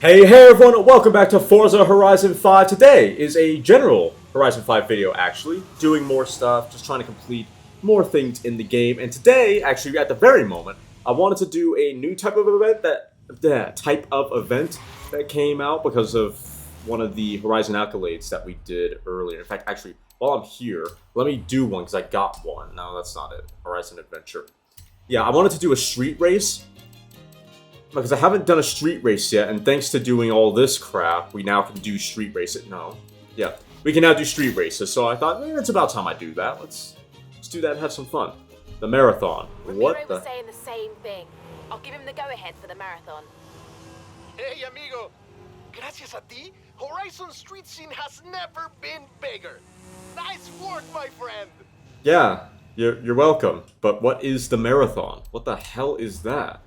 Hey everyone, welcome back to Forza Horizon 5. Today is a general Horizon 5 video, actually. Doing more stuff, just trying to complete more things in the game. And today, actually, at the very moment, I wanted to do a new type of event that came out because of one of the Horizon accolades that we did earlier. In fact, actually, while I'm here, let me do one because I got one. No, that's not it. Horizon Adventure. Yeah, I wanted to do a street race. Because I haven't done a street race yet, and thanks to doing all this crap, we now can do street races. No. Yeah. We can now do street races, so I thought, it's about time I do that. Let's do that and have some fun. The marathon. What the... was saying the same thing. I'll give him the go-ahead for the marathon. Hey, amigo. Gracias a ti, Horizon street scene has never been bigger. Nice work, my friend. Yeah, you're welcome. But what is the marathon? What the hell is that?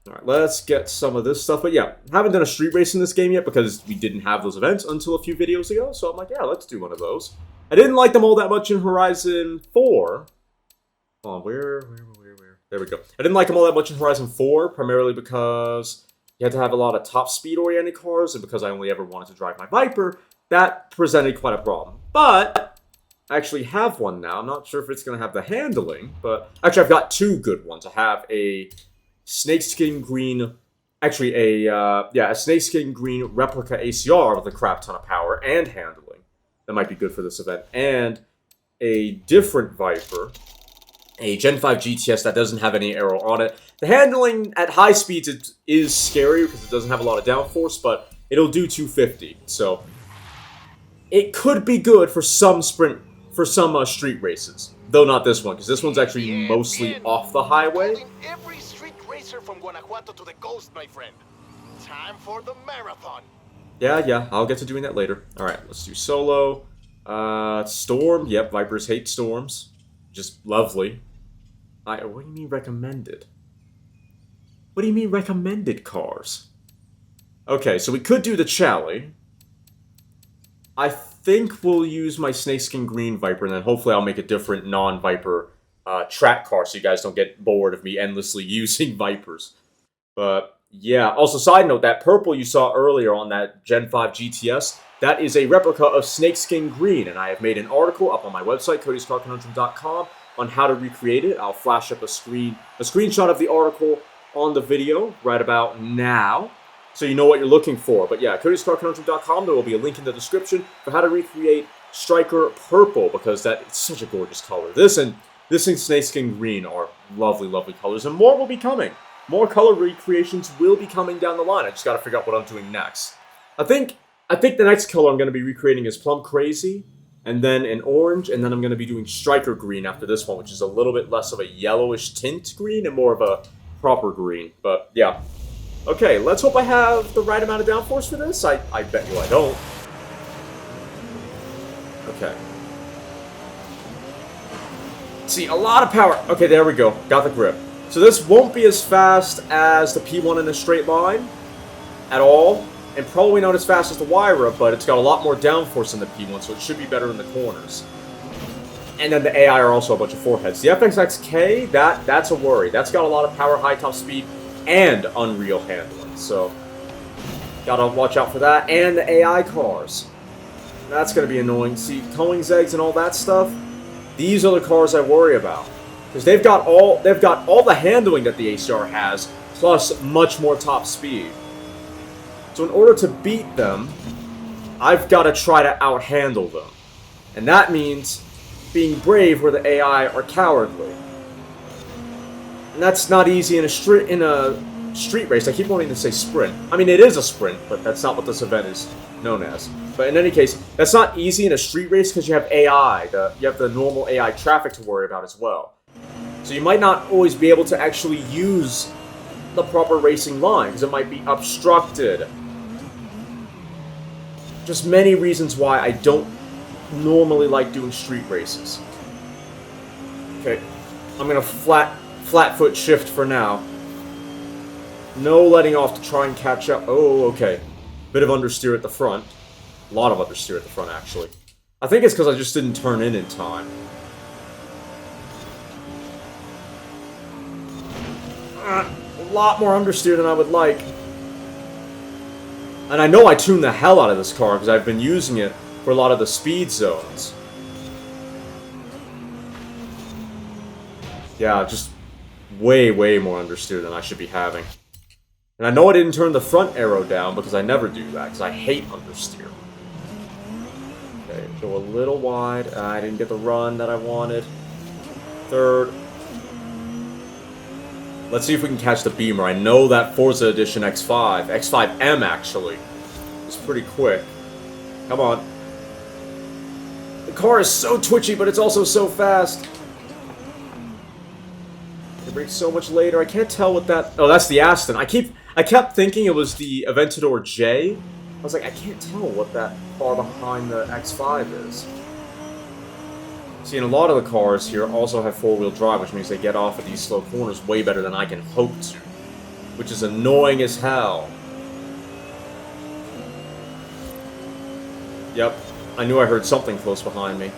Alright, let's get some of this stuff. But yeah, haven't done a street race in this game yet because we didn't have those events until a few videos ago. So I'm like, yeah, let's do one of those. I didn't like them all that much in Horizon 4. Oh, where? There we go. I didn't like them all that much in Horizon 4, primarily because you had to have a lot of top speed-oriented cars, and because I only ever wanted to drive my Viper, that presented quite a problem. But I actually have one now. I'm not sure if it's going to have the handling, but actually I've got two good ones. I have a snakeskin green, actually a snakeskin green replica ACR with a crap ton of power and handling. That might be good for this event. And a different Viper, a Gen 5 GTS that doesn't have any aero on it. The handling at high speeds is scary because it doesn't have a lot of downforce, but it'll do 250. So it could be good for some street races. Though not this one, because this one's actually mostly off the highway. From Guanajuato to the coast, my friend. Time for the marathon. Yeah, I'll get to doing that later. Alright, let's do solo. Storm. Yep, Vipers hate storms. Just lovely. What do you mean recommended? What do you mean recommended cars? Okay, so we could do the Chally. I think we'll use my snakeskin green Viper, and then hopefully I'll make a different non-Viper track car so you guys don't get bored of me endlessly using Vipers. But yeah, also side note, that purple you saw earlier on that Gen 5 GTS, that is a replica of snakeskin green, and I have made an article up on my website, Cody'sCarConundrum.com, on how to recreate it. I'll flash up a screenshot of the article on the video right about now, so you know what you're looking for. But yeah, Cody'sCarConundrum.com, there will be a link in the description for how to recreate Striker Purple, because it's such a gorgeous color. This and snakeskin green are lovely, lovely colors, and more will be coming. More color recreations will be coming down the line. I just gotta figure out what I'm doing next. I think the next color I'm gonna be recreating is Plum Crazy, and then an orange, and then I'm gonna be doing Striker Green after this one, which is a little bit less of a yellowish tint green and more of a proper green. But yeah. Okay, let's hope I have the right amount of downforce for this. I bet you I don't. Okay. See, a lot of power. Okay, there we go. Got the grip. So this won't be as fast as the P1 in a straight line at all, and probably not as fast as the Wyra, but it's got a lot more downforce than the P1, so it should be better in the corners. And then the AI are also a bunch of foreheads. The FXXK, that's a worry. That's got a lot of power, high top speed, and unreal handling, so gotta watch out for that. And the AI cars. That's gonna be annoying. See, Koenigseggs and all that stuff. These are the cars I worry about, because they've got all the handling that the ACR has, plus much more top speed. So in order to beat them, I've got to try to out-handle them, and that means being brave where the AI are cowardly. And that's not easy in a street race. I keep wanting to say sprint. I mean, it is a sprint, but that's not what this event is known as. But in any case, that's not easy in a street race because you have AI. You have the normal AI traffic to worry about as well. So you might not always be able to actually use the proper racing line because it might be obstructed. Just many reasons why I don't normally like doing street races. Okay, I'm gonna flat foot shift for now. No letting off to try and catch up. Oh, okay. Bit of understeer at the front. A lot of understeer at the front, actually. I think it's because I just didn't turn in time. A lot more understeer than I would like. And I know I tuned the hell out of this car because I've been using it for a lot of the speed zones. Yeah, just way, way more understeer than I should be having. And I know I didn't turn the front arrow down because I never do that, because I hate understeer. Okay, go a little wide. I didn't get the run that I wanted. Third. Let's see if we can catch the Beamer. I know that Forza Edition X5, X5M actually, is pretty quick. Come on. The car is so twitchy, but it's also so fast. It brakes so much later. I can't tell what that... Oh, that's the Aston. I kept thinking it was the Aventador J. I was like, I can't tell what that car behind the X5 is. See, and a lot of the cars here also have four-wheel drive, which means they get off at these slow corners way better than I can hope to. Which is annoying as hell. Yep, I knew I heard something close behind me.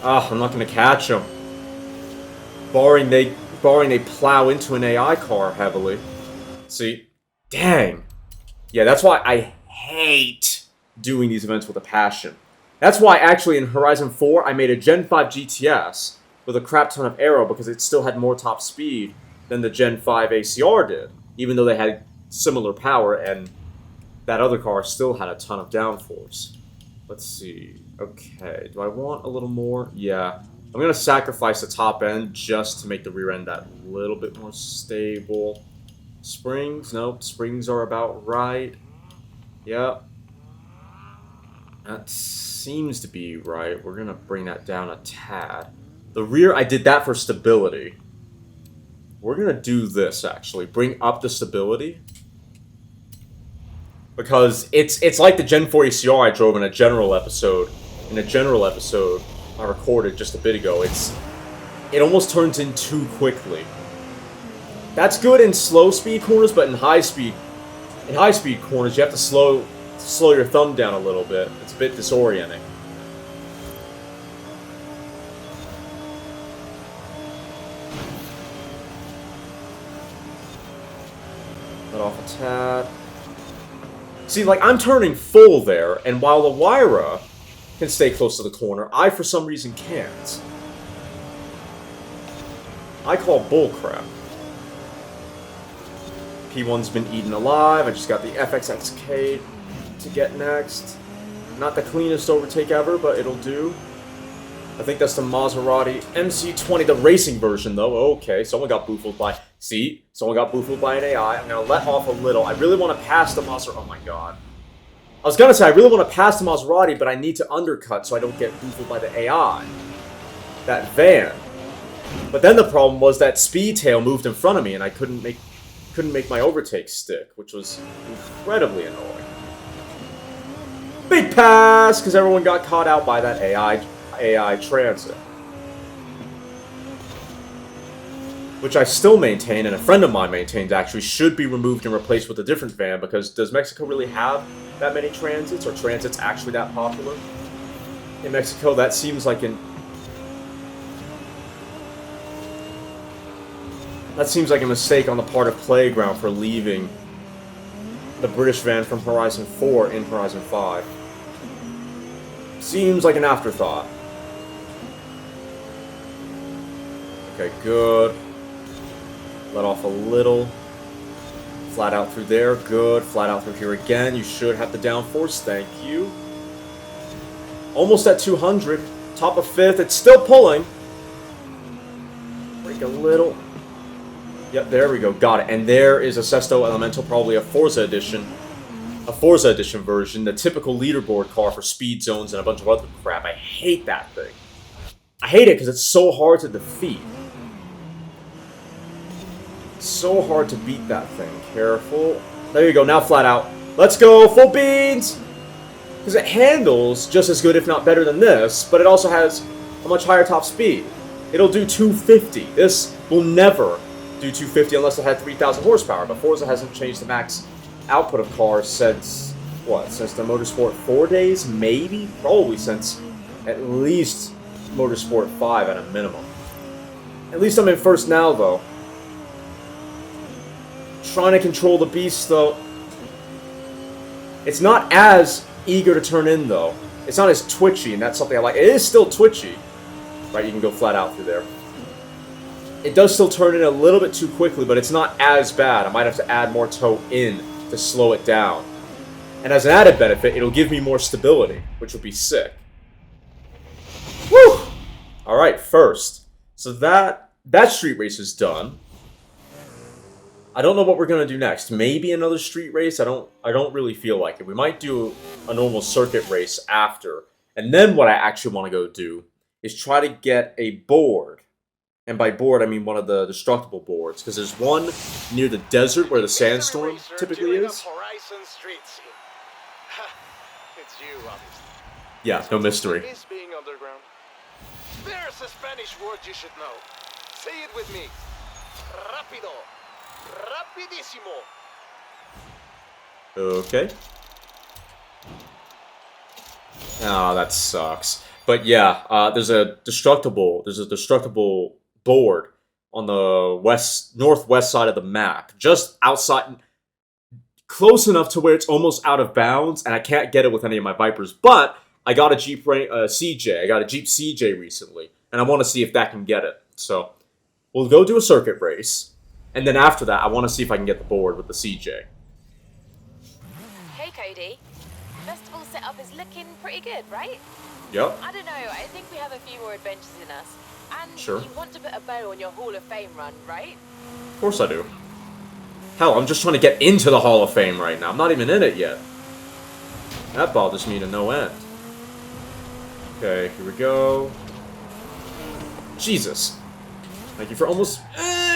Ah, I'm not gonna catch them. Barring they plow into an AI car heavily. See? Dang. Yeah, that's why I hate doing these events with a passion. That's why actually in Horizon 4 I made a Gen 5 GTS with a crap ton of aero because it still had more top speed than the Gen 5 ACR did. Even though they had similar power and that other car still had a ton of downforce. Let's see. Okay, do I want a little more? Yeah. I'm going to sacrifice the top end just to make the rear end that little bit more stable. Springs? Nope, springs are about right. Yep. That seems to be right. We're going to bring that down a tad. The rear, I did that for stability. We're going to do this, actually. Bring up the stability. Because it's like the Gen 4 ACR I drove in a general episode. I recorded just a bit ago. It almost turns in too quickly. That's good in slow speed corners, but in high speed corners you have to slow your thumb down a little bit. It's a bit disorienting. Let off a tad. See, like, I'm turning full there, and while the Wyra can stay close to the corner, I, for some reason, can't. I call bullcrap. P1's been eaten alive. I just got the FXXK to get next. Not the cleanest overtake ever, but it'll do. I think that's the Maserati MC20, the racing version, though. Okay, someone got boofled by... See? Someone got boofled by an AI. I'm going to let off a little. I really want to pass the Maserati. Oh my god. I was going to say, I really want to pass the Maserati, but I need to undercut so I don't get boofled by the AI. That van. But then the problem was that speed tail moved in front of me, and I couldn't make my overtake stick, which was incredibly annoying. Big pass! Because everyone got caught out by that AI transit. Which I still maintain, and a friend of mine maintains actually, should be removed and replaced with a different van, because does Mexico really have that many transits? Or transits actually that popular? In Mexico, that seems like a mistake on the part of Playground for leaving the British van from Horizon 4 in Horizon 5. Seems like an afterthought. Okay, good. Let off a little. Flat out through there. Good. Flat out through here again. You should have the downforce. Thank you. Almost at 200. Top of 5th. It's still pulling. Break a little. Yep, there we go. Got it. And there is a Sesto Elemental, probably a Forza Edition. A Forza Edition version. The typical leaderboard car for speed zones and a bunch of other crap. I hate that thing. I hate it because it's so hard to defeat. So hard to beat that thing. Careful. There you go. Now flat out. Let's go. Full beans! Because it handles just as good, if not better than this, but it also has a much higher top speed. It'll do 250. This will never do 250 unless it had 3,000 horsepower, but Forza hasn't changed the max output of cars since, what, since the Motorsport 4 days? Maybe? Probably since at least Motorsport 5 at a minimum. At least I'm in first now, though. trying to control the beast, though. It's not as eager to turn in, though. It's not as twitchy, and that's something I like. It is still twitchy. Right, you can go flat out through there. It does still turn in a little bit too quickly, but it's not as bad. I might have to add more toe in to slow it down. And as an added benefit, it'll give me more stability, which will be sick. Woo! Alright, first. So that street race is done. I don't know what we're gonna do next. Maybe another street race? I don't really feel like it. We might do a normal circuit race after. And then what I actually want to go do is try to get a board. And by board, I mean one of the destructible boards. Because there's one near the desert where the sandstorm typically is. Horizon Street scene. It's you, obviously. Yeah, no mystery. Is being underground. There's a Spanish word you should know. Say it with me. Rápido. Rapidísimo. Okay. Oh, that sucks. But yeah, there's a destructible board on the northwest side of the map, just outside, close enough to where it's almost out of bounds, and I can't get it with any of my Vipers. But I got a Jeep CJ. I got a Jeep CJ recently, and I want to see if that can get it. So we'll go do a circuit race, and then after that, I want to see if I can get the board with the CJ. Hey, Cody. Festival setup is looking pretty good, right? Yep. I don't know, I think we have a few more adventures in us. And Sure. you want to put a bow on your Hall of Fame run, right? Of course I do. Hell, I'm just trying to get into the Hall of Fame right now. I'm not even in it yet. That bothers me to no end. Okay, here we go. Jesus. Thank you for almost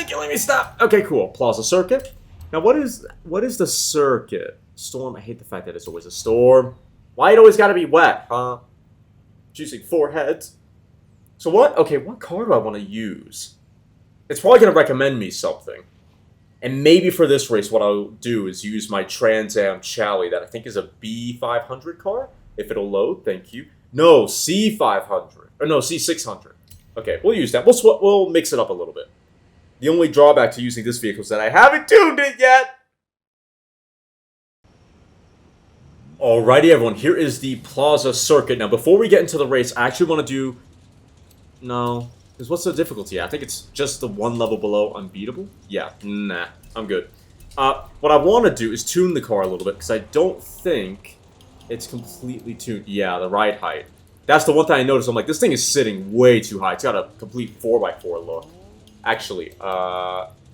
killing me. Stop. Okay, cool. Plaza Circuit. Now, what is the circuit? Storm. I hate the fact that it's always a storm. Why it always gotta be wet, huh? Choosing 4 heads. So what? Okay, what car do I want to use? It's probably gonna recommend me something. And maybe for this race, what I'll do is use my Trans Am Chally that I think is a B500 car. If it'll load, thank you. No, C500. Or no, C600. Okay, we'll use that. We'll mix it up a little bit. The only drawback to using this vehicle is that I haven't tuned it yet. Alrighty, everyone. Here is the Plaza Circuit. Now, before we get into the race, I actually want to do... No. Because what's the difficulty? I think it's just the one level below unbeatable. Yeah, nah. I'm good. What I want to do is tune the car a little bit, because I don't think it's completely tuned. Yeah, the ride height. That's the one thing I noticed. I'm like, this thing is sitting way too high. It's got a complete 4x4 look. Actually,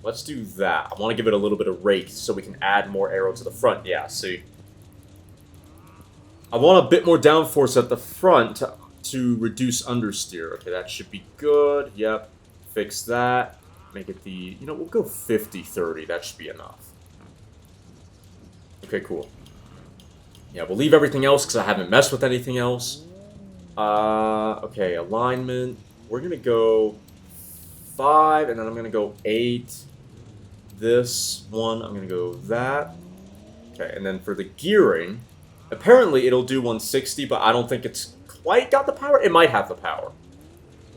let's do that. I want to give it a little bit of rake so we can add more aero to the front. Yeah, see. I want a bit more downforce at the front to reduce understeer. Okay, that should be good. Yep. Fix that. Make it the... You know, we'll go 50-30. That should be enough. Okay, cool. Yeah, we'll leave everything else because I haven't messed with anything else. Okay, alignment. We're going to go 5, and then I'm going to go 8. This one, I'm going to go that. Okay, and then for the gearing... Apparently, it'll do 160, but I don't think it's quite got the power. It might have the power.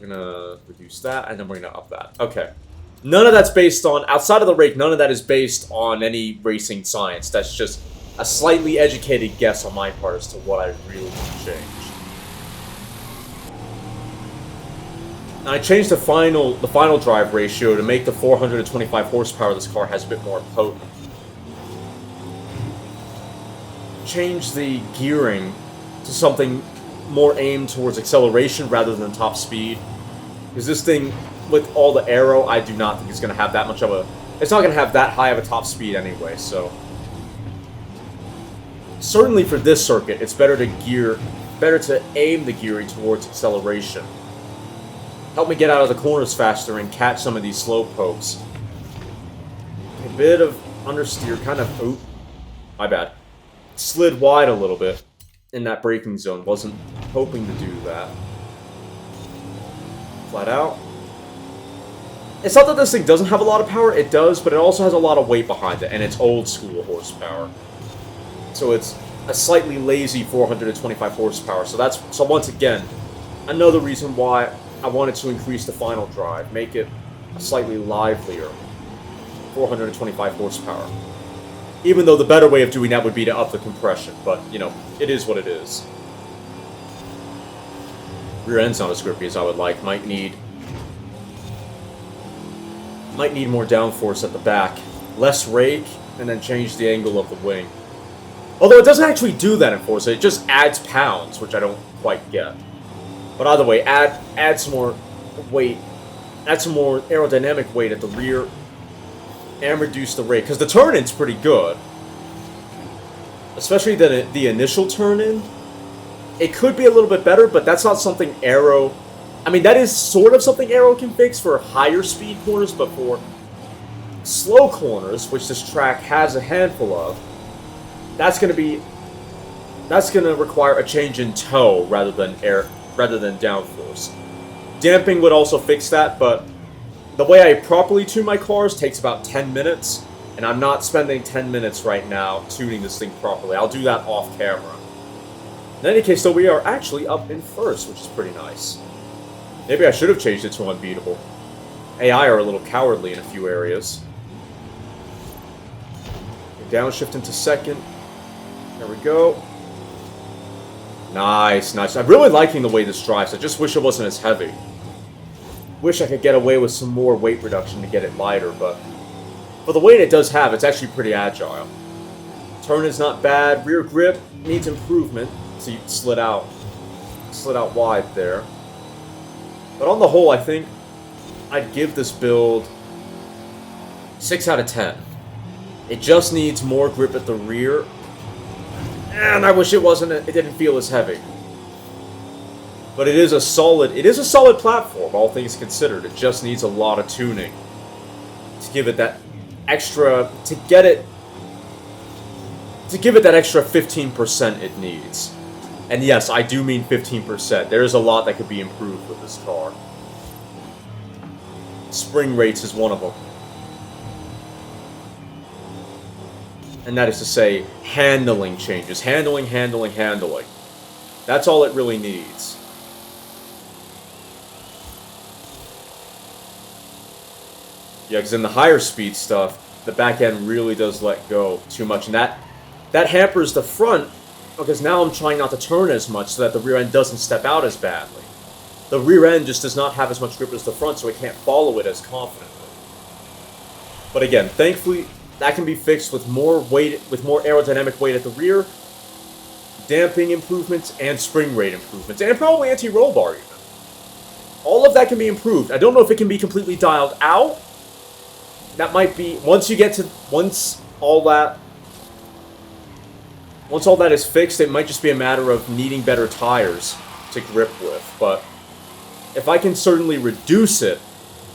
We're going to reduce that, and then we're going to up that. Okay. None of that's based on... Outside of the rake, none of that is based on any racing science. That's just a slightly educated guess on my part as to what I really want to change. And I changed the final drive ratio to make the 425 horsepower of this car has a bit more potent. Change the gearing to something more aimed towards acceleration rather than top speed. Because this thing, with all the aero, I do not think it's going to have that much of a... It's not going to have that high of a top speed anyway, so... Certainly for this circuit, it's better to aim the gearing towards acceleration. Help me get out of the corners faster and catch some of these slow pokes. A bit of understeer, kind of... Oop. My bad. Slid wide a little bit in that braking zone. Wasn't hoping to do that. Flat out. It's not that this thing doesn't have a lot of power. It does, but it also has a lot of weight behind it, and it's old school horsepower. So it's a slightly lazy 425 horsepower. So once again, another reason why I wanted to increase the final drive, make it slightly livelier. 425 horsepower. Even though the better way of doing that would be to up the compression, but, you know, it is what it is. Rear end's not as grippy as I would like. Might need more downforce at the back. Less rake, and then change the angle of the wing. Although it doesn't actually do that in Forza, it just adds pounds, which I don't quite get. But either way, add some more weight, add some more aerodynamic weight at the rear, and reduce the rake. Because the turn-in's pretty good. Especially the initial turn-in. It could be a little bit better, but that's not something Aero... I mean, that is sort of something Aero can fix for higher speed corners, but for slow corners, which this track has a handful of, that's going to require a change in toe rather than downforce. Damping would also fix that, but the way I properly tune my cars takes about 10 minutes, and I'm not spending 10 minutes right now tuning this thing properly. I'll do that off camera. In any case, though, we are actually up in first, which is pretty nice. Maybe I should have changed it to unbeatable. AI are a little cowardly in a few areas. Downshift into second. There we go. Nice, nice. I'm really liking the way this drives. I just wish it wasn't as heavy. Wish I could get away with some more weight reduction to get it lighter, but for the weight it does have, it's actually pretty agile. Turn is not bad. Rear grip needs improvement. See, slid out wide there. But on the whole, I think I'd give this build 6 out of 10. It just needs more grip at the rear. And I wish it didn't feel as heavy. But it is a solid platform, all things considered. It just needs a lot of tuning to give it that extra, to give it that extra 15% it needs. And yes, I do mean 15%. There is a lot that could be improved with this car. Spring rates is one of them. And that is to say, handling changes. Handling. That's all it really needs. Yeah, because in the higher speed stuff, the back end really does let go too much. And that hampers the front, because now I'm trying not to turn as much so that the rear end doesn't step out as badly. The rear end just does not have as much grip as the front, so it can't follow it as confidently. But again, thankfully, that can be fixed with more weight, with more aerodynamic weight at the rear, damping improvements, and spring rate improvements, and probably anti-roll bar even. All of that can be improved. I don't know if it can be completely dialed out. That might be, once all that is fixed, it might just be a matter of needing better tires to grip with. But if I can certainly reduce it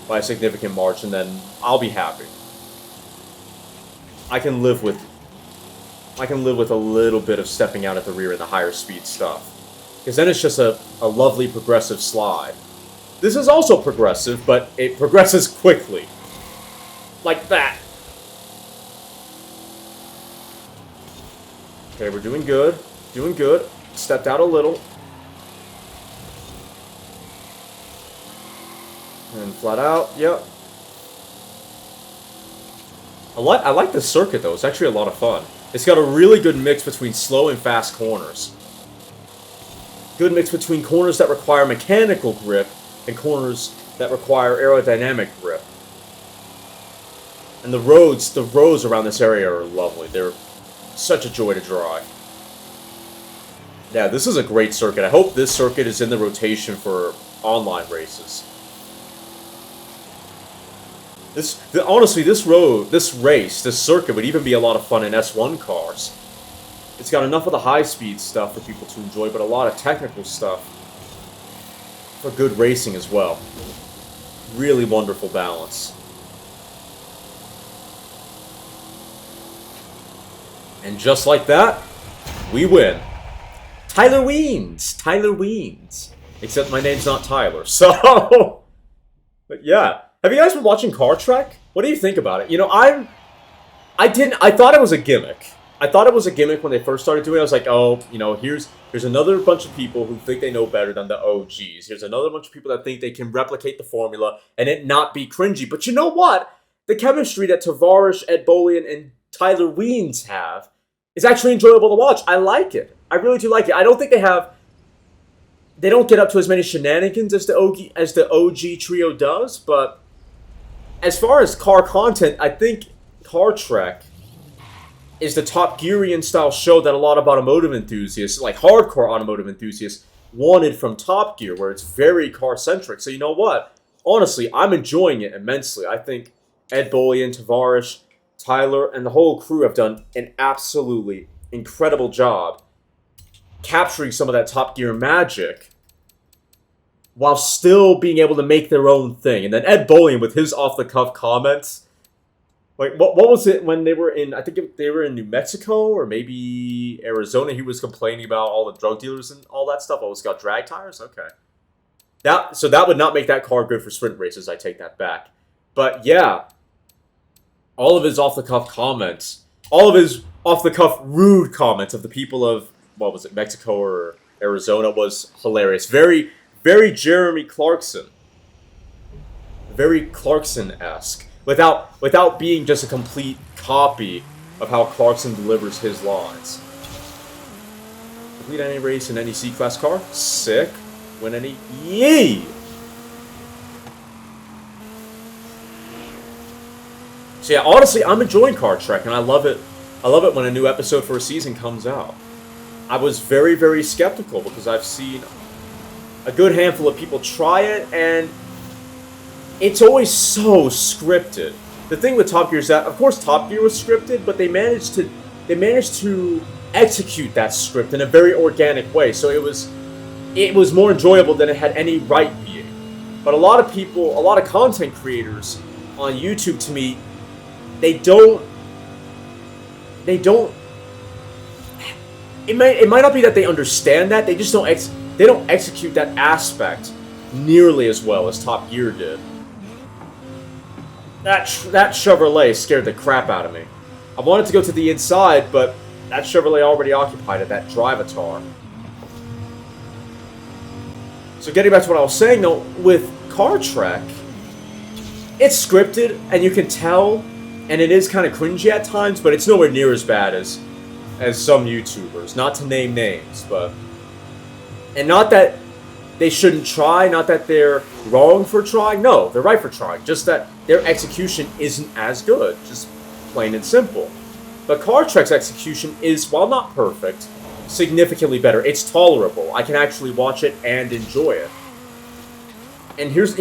by a significant margin, then I'll be happy. I can live with a little bit of stepping out at the rear in the higher speed stuff. Because then it's just a lovely progressive slide. This is also progressive, but it progresses quickly. Like that. Okay, we're doing good. Doing good. Stepped out a little. And flat out. Yep. I like this circuit, though. It's actually a lot of fun. It's got a really good mix between slow and fast corners. Good mix between corners that require mechanical grip and corners that require aerodynamic grip. And the roads around this area are lovely. They're such a joy to drive. Yeah, this is a great circuit. I hope this circuit is in the rotation for online races. Honestly, this circuit would even be a lot of fun in S1 cars. It's got enough of the high-speed stuff for people to enjoy, but a lot of technical stuff for good racing as well. Really wonderful balance. And just like that, we win. Tyler Weens. Except my name's not Tyler, so... But yeah. Have you guys been watching Car Trek? What do you think about it? You know, I thought it was a gimmick. I thought it was a gimmick when they first started doing it. I was like, oh, you know, here's another bunch of people who think they know better than the OGs. Here's another bunch of people that think they can replicate the formula and it not be cringy. But you know what? the chemistry that Tavares, Ed Bolian, and Tyler Weens have is actually enjoyable to watch. I like it. I really do like it. I don't think they don't get up to as many shenanigans as the OG trio does, but as far as car content, I think Car Trek is the Top Gearian style show that a lot of automotive enthusiasts, like hardcore automotive enthusiasts, wanted from Top Gear, where it's very car centric. So you know what? Honestly, I'm enjoying it immensely. I think Ed Bolian, Tavares, Tyler, and the whole crew have done an absolutely incredible job capturing some of that Top Gear magic while still being able to make their own thing. And then Ed Bolian with his off-the-cuff comments. Like, what was it when they were in, I think they were in New Mexico or maybe Arizona, he was complaining about all the drug dealers and all that stuff. Oh, it's got drag tires? Okay. So that would not make that car good for sprint races, I take that back. But yeah, all of his off-the-cuff comments, all of his off-the-cuff rude comments of the people of, what was it, Mexico or Arizona was hilarious. Very, very Jeremy Clarkson. Very Clarkson-esque. Without being just a complete copy of how Clarkson delivers his lines. Complete any race in any C-Class car? Sick. Win any? Yee! So yeah, honestly, I'm enjoying Car Trek, and I love it. I love it when a new episode for a season comes out. I was very, very skeptical because I've seen a good handful of people try it, and it's always so scripted. The thing with Top Gear is that, of course, Top Gear was scripted, but they managed to execute that script in a very organic way. So it was more enjoyable than it had any right being. But a lot of people, a lot of content creators on YouTube, to me, they don't. It might not be that they understand that, they just don't execute that aspect nearly as well as Top Gear did. That Chevrolet scared the crap out of me. I wanted to go to the inside, but that Chevrolet already occupied it, that Drivatar. So getting back to what I was saying, though, with Car Trek, it's scripted, and you can tell, and it is kind of cringy at times, but it's nowhere near as bad as some YouTubers. Not to name names, but... And not that they shouldn't try, not that they're wrong for trying. No, they're right for trying. Just that their execution isn't as good. Just plain and simple. But Car Trek's execution is, while not perfect, significantly better. It's tolerable. I can actually watch it and enjoy it. And here's,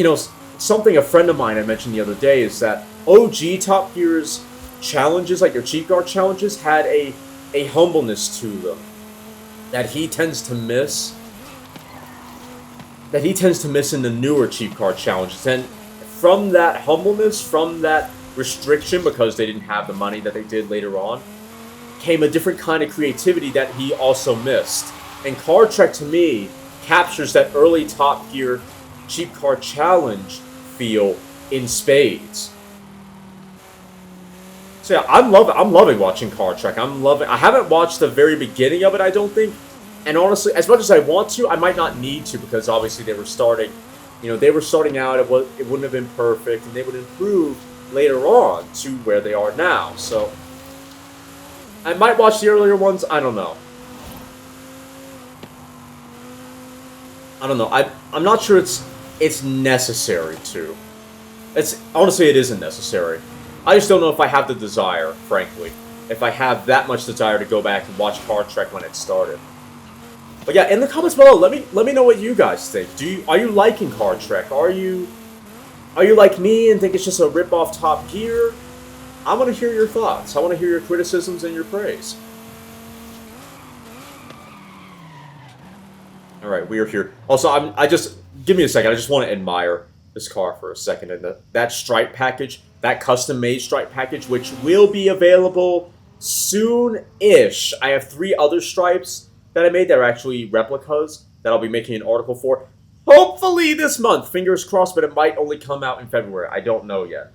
something a friend of mine I mentioned the other day is that OG Top Gear's challenges, like their cheat guard challenges, had a humbleness to them that he tends to miss. That he tends to miss in the newer cheap car challenges. And from that humbleness, from that restriction, because they didn't have the money that they did later on, came a different kind of creativity that he also missed. And Car Trek, to me, captures that early Top Gear cheap car challenge feel in spades. So yeah, I'm loving watching Car Trek. I haven't watched the very beginning of it, I don't think. And honestly, as much as I want to, I might not need to, because obviously they were starting out, it wouldn't have been perfect, and they would improve later on to where they are now. So I might watch the earlier ones, I don't know. I'm not sure it's necessary to. Honestly, it isn't necessary. I just don't know if I have the desire, frankly. If I have that much desire to go back and watch Car Trek when it started. But yeah, in the comments below, let me know what you guys think. Are you liking Car Trek? Are you like me and think it's just a rip-off Top Gear? I want to hear your thoughts. I want to hear your criticisms and your praise. All right, we are here. Also, give me a second. I just want to admire this car for a second, and that stripe package, that custom-made stripe package, which will be available soon-ish. I have 3 other stripes that I made that are actually replicas that I'll be making an article for. Hopefully this month, fingers crossed, but it might only come out in February. I don't know yet.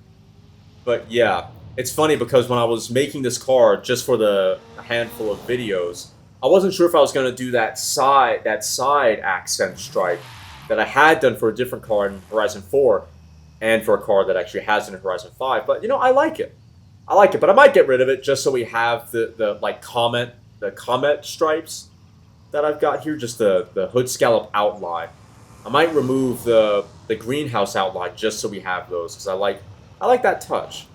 But yeah, it's funny because when I was making this car just for the handful of videos, I wasn't sure if I was going to do that side accent stripe that I had done for a different car in Horizon 4. and for a car that actually has it in Horizon 5. But, you know, I like it. I like it, but I might get rid of it just so we have the comet stripes that I've got here, just the hood scallop outline. I might remove the greenhouse outline just so we have those, because I like that touch.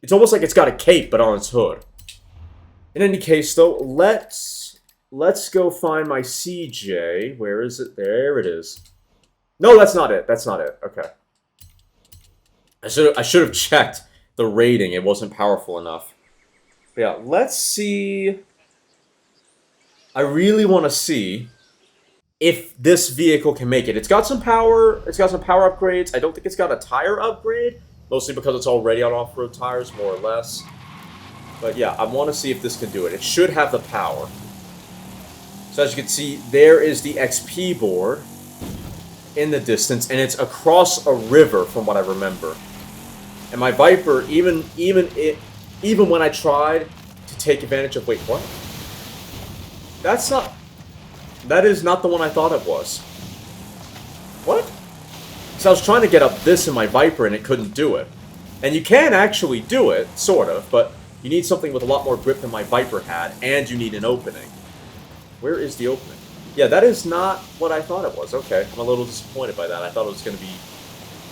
It's almost like it's got a cape, but on its hood. In any case, though, let's go find my CJ. Where is it? There it is. No, that's not it. That's not it. Okay. I should have checked the rating. It wasn't powerful enough. But yeah, let's see. I really want to see if this vehicle can make it. It's got some power. It's got some power upgrades. I don't think it's got a tire upgrade, mostly because it's already on off-road tires, more or less. But yeah, I want to see if this can do it. It should have the power. So as you can see, there is the XP board in the distance, and it's across a river, from what I remember. And my Viper, even when I tried to take advantage of... Wait, what? That is not the one I thought it was. What? So I was trying to get up this in my Viper, and it couldn't do it. And you can actually do it, sort of, but you need something with a lot more grip than my Viper had, and you need an opening. Where is the opening? Yeah, that is not what I thought it was. Okay, I'm a little disappointed by that. I thought it was going to be,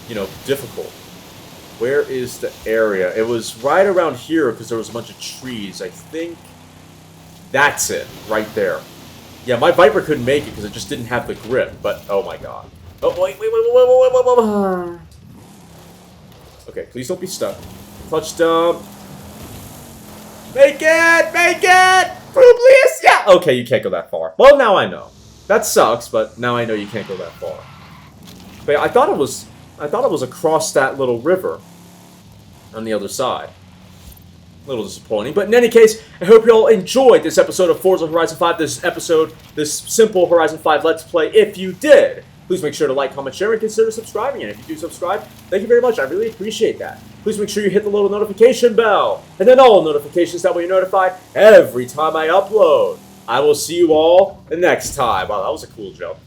you know, difficult. Where is the area? It was right around here because there was a bunch of trees. I think that's it, right there. Yeah, my Viper couldn't make it because it just didn't have the grip, but oh my god. Oh, wait. Okay, please don't be stuck. Clutch dump. Make it! Make it! Please! Yeah! Okay, you can't go that far. Well, now I know. That sucks, but now I know you can't go that far. But yeah, I thought it was across that little river on the other side. A little disappointing, but in any case, I hope you all enjoyed this episode of Forza Horizon 5, this simple Horizon 5 Let's Play. If you did, please make sure to like, comment, share, and consider subscribing. And if you do subscribe, thank you very much. I really appreciate that. Please make sure you hit the little notification bell, and then all notifications, that way you're notified every time I upload. I will see you all the next time. Wow, that was a cool jump.